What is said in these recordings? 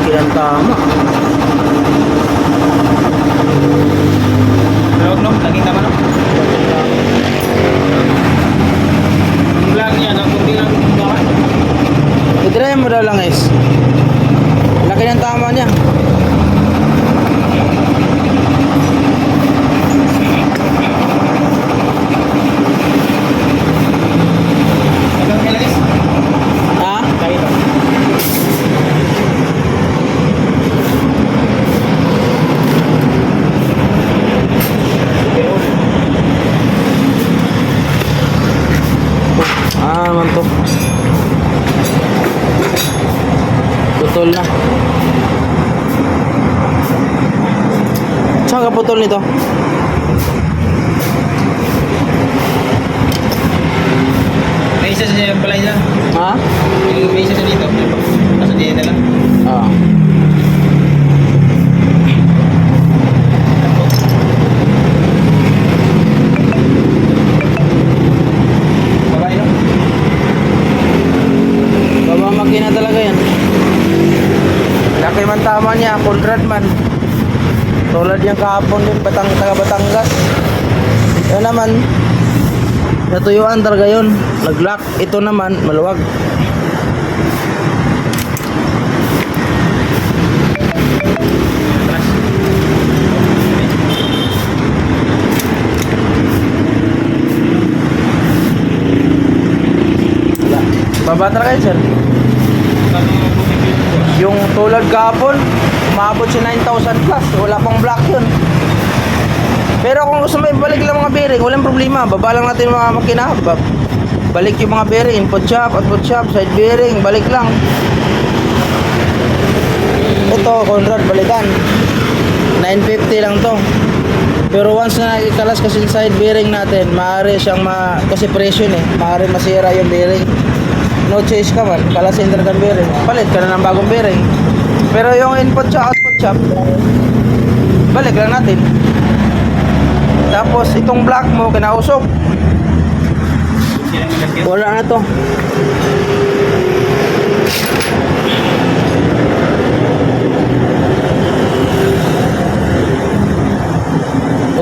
Laki ng tama. Pero no, laging tama no? Ang lang yan, ang kunti lang tama. I-try mo daw lang guys. Laki ng tama niya. Hanggang kailan is? Ha? Kahit lang. Naman to. Putol na. Saan ka putol nito? May isa sa balay nila. Ha? May isa sa dito. Nasa dito na lang. Ah. Babae no? Baba makina talaga yan. Laki man tama niya, Conrad man. Tulad yung kahapon din, taga Batangas. Yan naman, natuyuan talaga yun. Nag-lock. Ito naman, maluwag. Baba talaga yun, sir. Yung tulad kahapon, umabot si 9,000 plus. Wala pang block yun. Pero kung gusto mo ibalik lang mga bearing, walang problema. Baba lang natin yung mga makina. Balik yung mga bearing, input shop, output shop, side bearing, balik lang. Ito, Conrad, balikan. 950 lang to. Pero once na ikalas kasi yung side bearing natin, maaari siyang kasi presyo eh, maaari masira yung bearing. No choice ka man, kalasin talaga ng bearing. Palit ka na ng bagong bearing. Pero yung input shop, output shop, balik lang natin. Tapos itong block mo kinausok. Wala na to.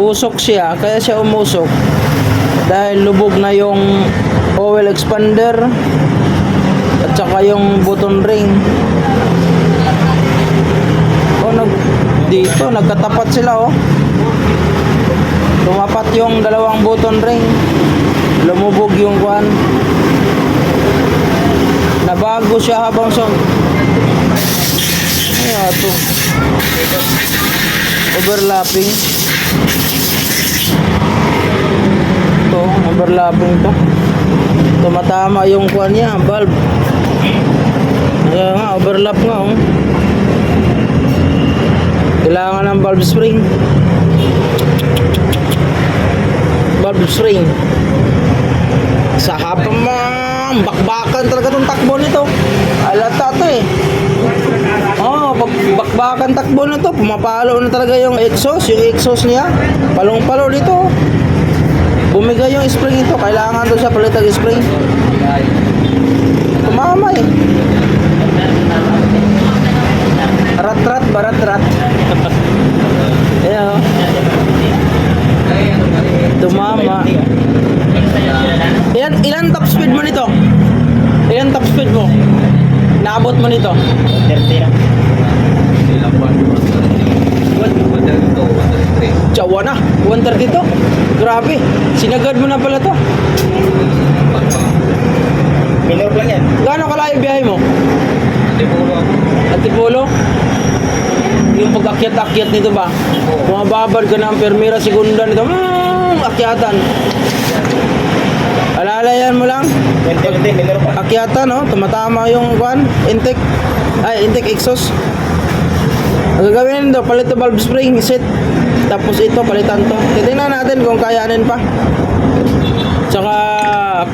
Usok siya, kaya siya umusok dahil lubog na yung oil expander at saka yung button ring. Dito nagkatapat sila oh. Tumapat yung dalawang button ring. Lumubog yung kwan. Nabago siya habang ito. Overlapping. Ito, overlapping to. Tumatama yung kwan niya, valve. Kaya nga, overlap nga oh. Kailangan ng valve spring. Valve spring. Sa hapang bakbakan talaga itong takbo nito. Alata to eh. Oh, bakbakan takbo na to. Pumapalo na talaga yung exhaust niya. Palong-palo dito. Bumigay yung spring ito. Kailangan to siya palitan yung spring. Tumama eh. Rat-rat, barat-rat. Ayan o. Tumama. Ilan top speed mo nito? Ilan top speed mo? Naabot mo nito? 30 lang. Tsawa na, 130 to. Grabe, sinagad mo na pala to. Minor lang yan. Gaano kalayo biyahe mo? Antipolo ako. Antipolo? Yung pag-akyat-akyat nito ba? Bumababad ka ng Permira Segunda nito. Akyatan. Alalayan mo lang. 20 minor pa. Akyatan, no? Tumatama yung kwan, intake. Ay, intake exhaust. Ang gagawin daw, palit to valve spring, set. Tapos ito, palitan to. Titingnan natin kung kayanin pa. Tsaka,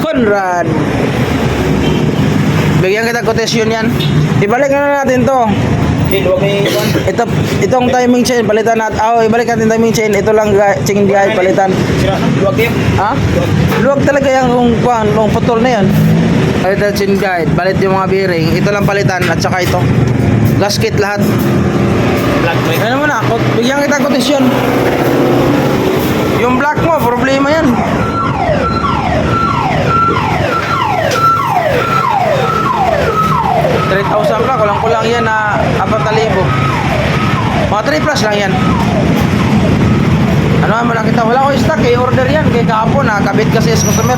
Conrad. Bigyan kita quotation yan. Ibalik na natin to. Hindi, luwag may iwan. Itong timing chain, palitan natin. Ibalik natin timing chain. Ito lang, chain guide, palitan. Sira, luwag yun. Ha? Luwag talaga yung kwan, yung putol na yan. Palitan chain guide, palit yung mga bearing. Ito lang palitan at saka ito. Gasket lahat. Black plate. Ano mo na, bigyan kita kotisyon. Yung black mo, problema yan. $3,000 black, kulang-kulang yan na 4,000. Mga 3 plus lang yan. Ano mo lang kita, wala ko stock, order yan. Kay kahapon, nakakabit kasi sa customer.